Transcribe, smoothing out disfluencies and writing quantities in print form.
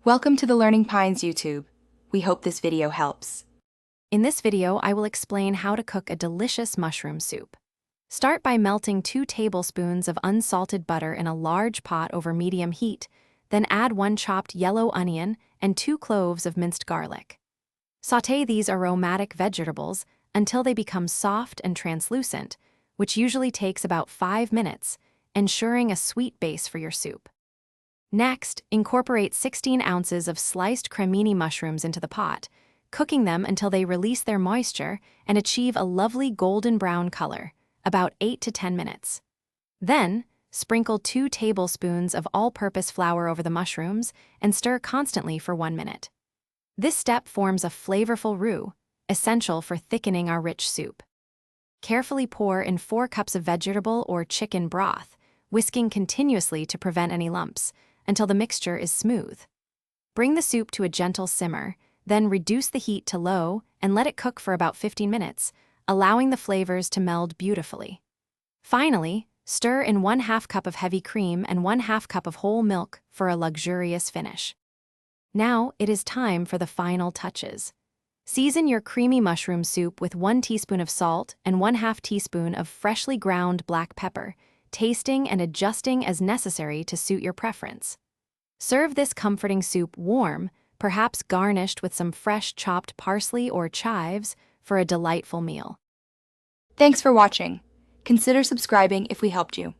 Welcome to the Learning Pines YouTube. We hope this video helps. In this video, I will explain how to cook a delicious mushroom soup. Start by melting 2 tablespoons of unsalted butter in a large pot over medium heat, then add 1 chopped yellow onion and 2 cloves of minced garlic. Sauté these aromatic vegetables until they become soft and translucent, which usually takes about 5 minutes, ensuring a sweet base for your soup. Next, incorporate 16 ounces of sliced cremini mushrooms into the pot, cooking them until they release their moisture and achieve a lovely golden brown color, about 8 to 10 minutes. Then, sprinkle 2 tablespoons of all-purpose flour over the mushrooms and stir constantly for 1 minute. This step forms a flavorful roux, essential for thickening our rich soup. Carefully pour in 4 cups of vegetable or chicken broth, whisking continuously to prevent any lumps, until the mixture is smooth. Bring the soup to a gentle simmer, then reduce the heat to low and let it cook for about 15 minutes, allowing the flavors to meld beautifully. Finally, stir in 1/2 cup of heavy cream and 1/2 cup of whole milk for a luxurious finish. Now it is time for the final touches. Season your creamy mushroom soup with 1 teaspoon of salt and 1/2 teaspoon of freshly ground black pepper, tasting and adjusting as necessary to suit your preference. Serve this comforting soup warm, perhaps garnished with some fresh chopped parsley or chives for a delightful meal. Thanks for watching. Consider subscribing if we helped you.